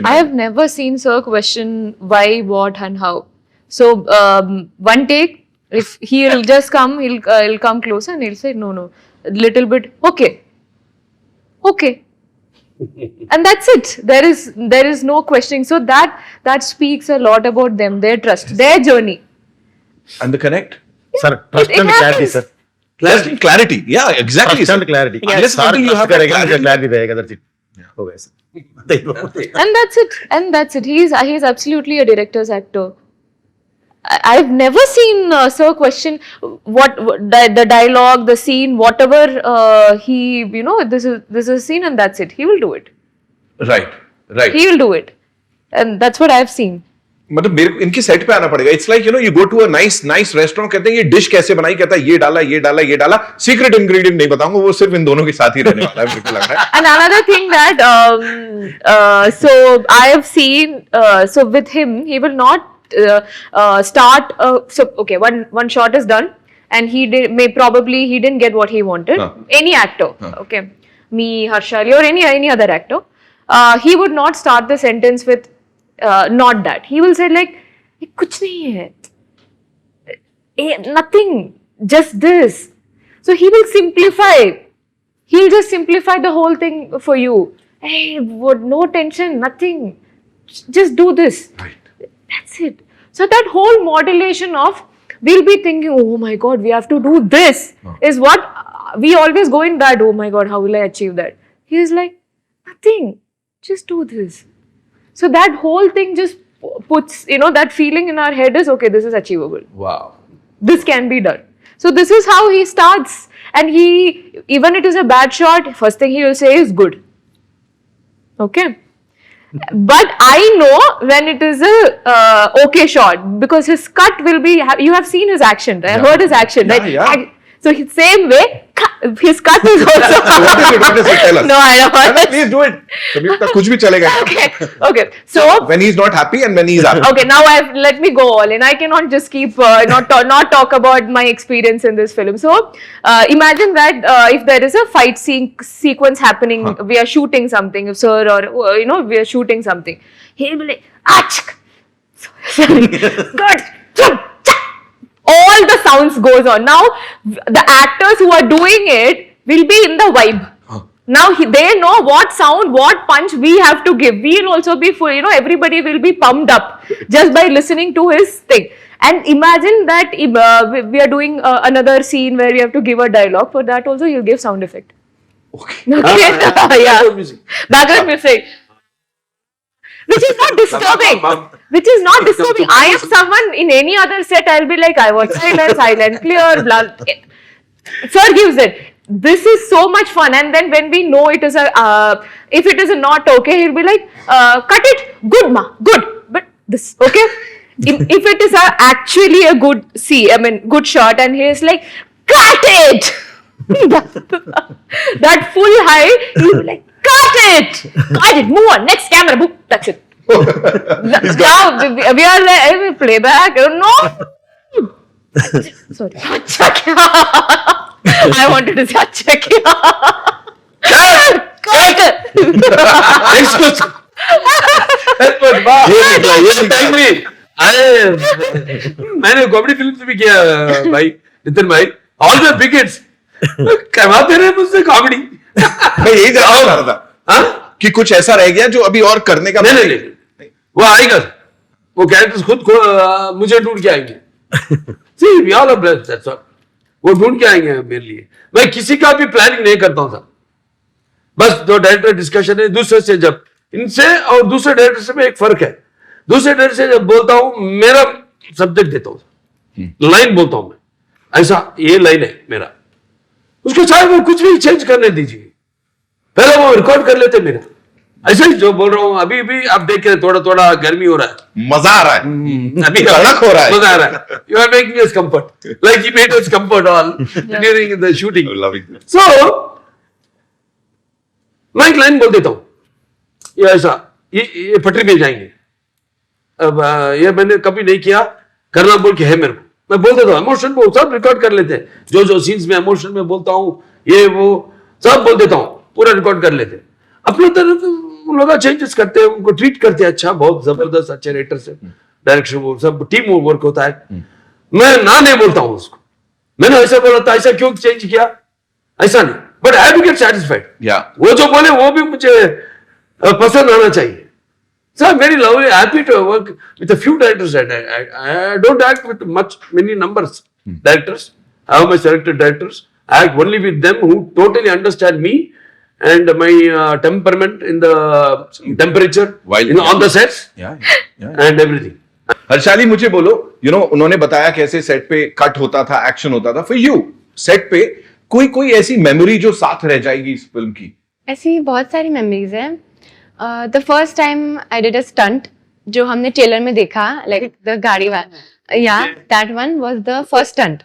I have never seen Sir question why, what, and how. So one take, if he'll just come, he'll come closer and he'll say no, a little bit, okay, and that's it. There is no questioning. So that speaks a lot about them, their trust, their journey. And the connect? Sir, trust and clarity, sir. Clarity. Yeah, exactly. Trust and clarity. Unless until you have that clarity. clarity रहेगा, that's it. हो गया sir. And that's it. He's absolutely a director's actor. I've never seen Sir question what the dialogue, the scene, whatever this is a scene and that's it. He will do it. Right. He will do it, and that's what I've seen. मतलब मेरे को इनकी set पे आना पड़ेगा. It's like you go to a nice restaurant, कहते हैं ये डिश कैसे बनाई, कहता है ये डाला. सीक्रेट इंग्रेडिएंट नहीं बताऊंगा, वो सिर्फ इन दोनों के साथ ही रहने वाला है, मेरे को लग रहा है. And another thing that so I have seen so with him, he will not start. So okay, one shot is done, and he didn't get what he wanted. Any actor, okay, me, Harshali, or any other actor, he would not start the sentence with not that. He will say like, कुछ नहीं है, nothing, just this. So he will simplify. He'll just simplify the whole thing for you. Hey, no tension, nothing. Just do this. Right. That's it. So that whole modulation of, we'll be thinking, oh my God, we have to do this, is what we always go in that, oh my God, how will I achieve that? He is like, nothing, just do this. So that whole thing just puts, that feeling in our head is, okay, this is achievable. Wow. This can be done. So this is how he starts. And even it is a bad shot, first thing he will say is good. Okay. But I know when it is a okay shot, because his cut will be, you have seen his action, right? I heard his action, right? Yeah. So same way, his cut is also. What does he tell us? No, I don't. Please do it. कुछ भी चलेगा. Okay. So when he's not happy and when he's happy. Okay, now let me go all in. I cannot just keep not talk about my experience in this film. So imagine that if there is a fight sequence happening, we are shooting something, sir, or we are shooting something. He'll be like, achk. Sorry. Good. All the sounds goes on. Now the actors who are doing it will be in the vibe. Now they know what sound, what punch we have to give. We will also be full, everybody will be pumped up just by listening to his thing. And imagine that we are doing another scene where we have to give a dialogue. For that also he'll give sound effect. Okay. Yeah. Background music. Which is not disturbing. I am someone in any other set, I'll be like, I want silent, clear, blah. Sir gives it. This is so much fun. And then when we know it is if it is not okay, he'll be like, cut it, good ma, good. But this, okay? If it is actually a good shot, and he is like, cut it! that full high, he'll be like, cut it, move on, next camera, book, that's it. Now we are like, playback, no. Sorry. I wanted to say, अच्छा क्या? Next question. मैंने comedy film भी किया भाई नितिन भाई, all the begets करवाते रहे मुझसे कॉमेडी. मैं यही जानना चाह रहा था कि कुछ ऐसा रह गया जो अभी और करने का. नहीं, वो आएगा, वो कैरेक्टर्स खुद मुझे ढूंढ के आएंगे. See, we all are blessed, that's all. वो ढूंढ के आएंगे मेरे लिए. मैं किसी का भी प्लानिंग नहीं करता हूँ साहब. बस जो डायरेक्टर डिस्कशन है दूसरे से, जब इनसे और दूसरे डायरेक्टर से में एक फर्क है. दूसरे डायरेक्टर से जब बोलता हूँ, मेरा सब्जेक्ट देता हूँ, लाइन बोलता हूँ मैं, ऐसा ये लाइन है मेरा, उसको चाहे वो कुछ भी चेंज करने दीजिए, पहले वो रिकॉर्ड कर लेते मेरा. ऐसे ही जो बोल रहा हूँ अभी भी आप देख रहे, थोड़ा गर्मी हो रहा है, मजा आ रहा है, अभी कड़क हो रहा है, मजा आ रहा है. You are making us comfort, like you made us comfort all during the shooting. So मैं एक लाइन बोल देता हूँ, ये ऐसा, ये पटरी में जाएंगे, अब ये मैंने कभी नहीं किया, करना बोल के है मेरे को, मैं बोल देता हूँ. इमोशन वो सब रिकॉर्ड कर लेते हैं, जो सीन्स में इमोशन में बोलता हूँ, ये वो सब बोल देता हूँ, पूरा रिकॉर्ड कर लेते हैं. अपनी तरफ उन लोग चेंजेस करते हैं, उनको ट्रीट करते हैं अच्छा, बहुत जबरदस्त अच्छे राइटर से, डायरेक्शन वो सब टीम वर्क होता है। मैं ना नहीं बोलता हूँ उसको, मैंने ऐसा बोला था, ऐसा क्यों चेंज किया, ऐसा नहीं, but I have to get satisfied. वो जो बोले वो भी मुझे पसंद आना चाहिए। So I'm very lovely, happy to work with a few directors. I don't act with many numbers directors. I have my selected directors. I act only with them who totally understand me and my temperament in the temperature, on the sets and everything. Harshali मुझे बोलो, उन्होंने बताया कैसे set पे cut होता था, action होता था। फॉर यू सेट पे कोई ऐसी मेमोरी जो साथ रह जाएगी इस फिल्म की? ऐसी बहुत सारी मेमोरीज हैं। The first time I did a stunt जो हमने ट्रेलर में देखा, लाइक द गाड़ी वाला, that one was the first stunt.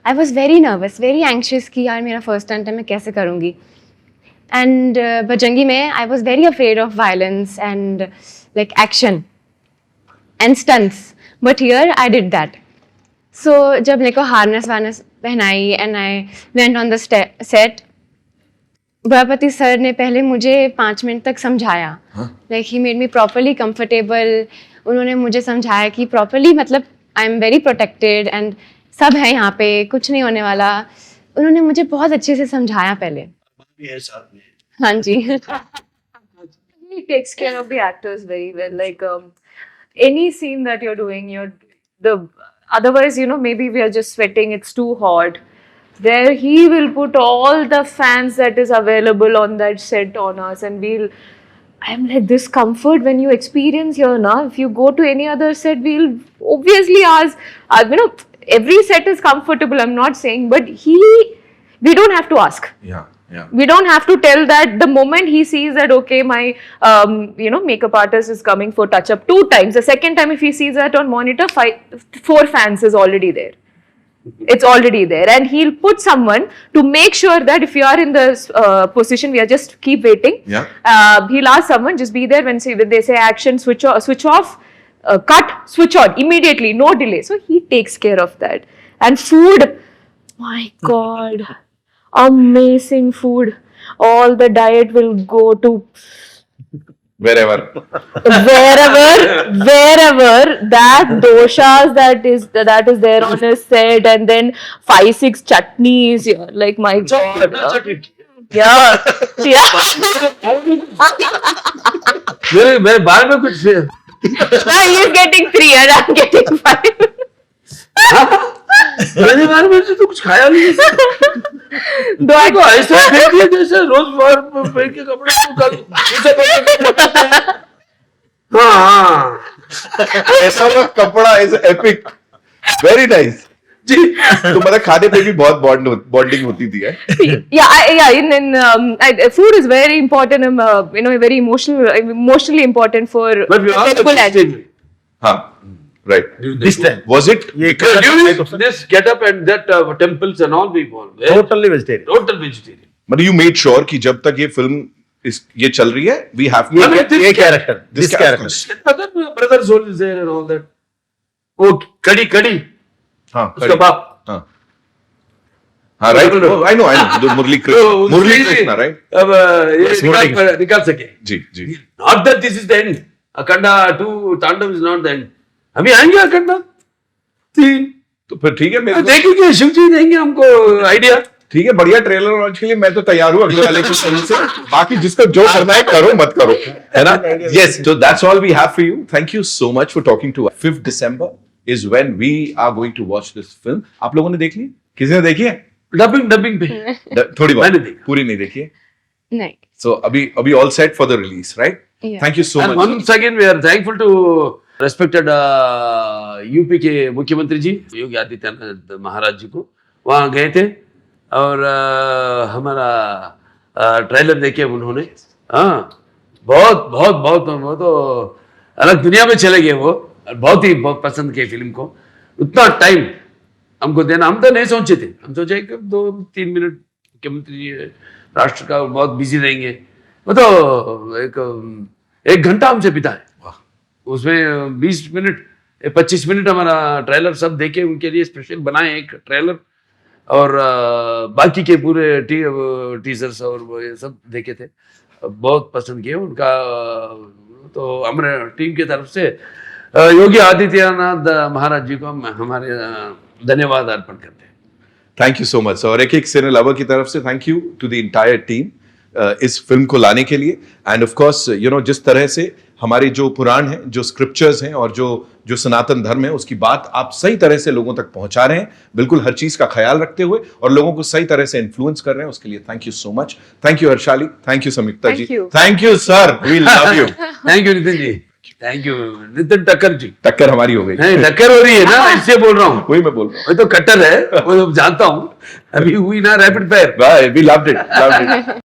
I was very nervous, very anxious कि यार मेरा फर्स्ट स्टंट है, मैं कैसे करूँगी। एंड बजरंगी में I was very afraid of violence and like action and stunts, but here I did that. So जब मेरे को हार्नेस वार्नेस पहनाई and I went on the set, Barapati sir ने पहले मुझे 5 मिनट तक समझाया, like he made me properly comfortable. उन्होंने मुझे समझाया कि प्रॉपरली, मतलब I am very protected and सब है यहाँ पे, कुछ नहीं होने वाला। उन्होंने मुझे बहुत अच्छे से समझाया पहले। हाँ जी। He takes care of the actors very well. Like any scene that you're doing, otherwise, maybe we are just sweating, it's too hot. There he will put all the fans that is available on that set on us, and I'm like, this comfort when you experience here now, if you go to any other set, we'll obviously ask, every set is comfortable, I'm not saying, but we don't have to ask. Yeah. We don't have to tell that. The moment he sees that, okay, my makeup artist is coming for touch up 2 times, the second time if he sees that on monitor, 4 fans is already there. It's already there, and he'll put someone to make sure that if you are in the position, we are just keep waiting. He'll ask someone, just be there when they say action, switch off, cut, switch on immediately, no delay. So he takes care of that. And food, my God, amazing food. All the diet will go to wherever that doshas that is there on his set, and then 5-6 chutneys. Yeah, like my God. Yeah. मेरे बारे में कुछ He is getting 3 and I'm getting 5. मेरे बारे में से तो कुछ खाया नहीं। तो ऐसा फेंक दिया जैसे रोज पहन के कपड़े को कल। हाँ, ऐसा वाला कपड़ा इज एपिक, वेरी नाइस जी। तो मतलब खाने पे भी बहुत बॉन्डिंग होती थी। Food is very important, very emotionally important for people. हाँ, right. This time was it? This get up and that temples and all people totally vegetarian. Total vegetarian. But you made sure कि जब तक ये film ये चल रही है, we have to ये character, this character. Other brother soul is there and all that. वो कड़ी हाँ, उसका बाप, हाँ, right. I know. Murali Krishna, right? अब ये निकाल सके। जी। Not that this is the end. Akhanda 2 Tandav is not the end. अभी आएंगे अखंडा 3, तो फिर ठीक है, देखेंगे, शिव जी देंगे हमको आइडिया। ठीक है, बढ़िया ट्रेलर लॉन्च के लिए मैं तो तैयार हूँ अगले वाले के से। बाकी जिसको जो करना है करो, मत करो, है ना? Yes, so that's all we have for you. Thank you so much for talking to us. 5th December is when we are going to watch this film. आप लोगों ने देख ली? किसी ने देखी है? डबिंग पे थोड़ी बहुत, मैंने देखी, पूरी नहीं देखी है। नहीं। So अभी all set for the release, right? Yeah. Thank you so And much. once again we are thankful to respected UP के मुख्यमंत्री जी योगी आदित्यनाथ महाराज जी को। वहाँ गए थे और हमारा ट्रेलर देखे उन्होंने। हाँ, बहुत वो तो अलग दुनिया में चले गए वो। बहुत पसंद किए फिल्म को। उतना टाइम हमको देना, हम तो नहीं सोचे थे। हम सोचे कि 2-3 मिनट मुख्यमंत्री जी राष्ट्र का बहुत बिजी रहेंगे, वो तो 1 घंटा हमसे बिताए। उसमें 20 मिनट 25 मिनट हमारा ट्रेलर सब देखे, उनके लिए स्पेशल बनाए एक ट्रेलर, और बाकी के पूरे टीजर्स और वो ये सब देखे थे। बहुत पसंद किए उनका। तो हमारे टीम की तरफ से योगी आदित्यनाथ महाराज जी को हम हमारे धन्यवाद अर्पण करते हैं। Thank you so much. और एक सिने लवर की तरफ से thank you to the entire team इस फिल्म को लाने के लिए। And of course you know जिस तरह से हमारे जो पुराण हैं, जो स्क्रिप्चर्स हैं और जो सनातन धर्म है उसकी बात आप सही तरह से लोगों तक पहुंचा रहे हैं, बिल्कुल हर चीज का ख्याल रखते हुए, और लोगों को सही तरह से इन्फ्लुएंस कर रहे हैं, उसके लिए thank you so much. Thank you Harshali, thank you Sanyukta ji, Thank you. Thank you sir, we love you. Thank you Nitin ji, thank you Nitin Takkar ji. टक्कर हमारी हो गई, नहीं टक्कर हो रही है ना, इससे बोल रहा हूँ। वही मैं बोल रहा हूँ। वो तो कट्टर है, वो तो जानता हूँ, अभी हुई ना rapid fire. We loved it.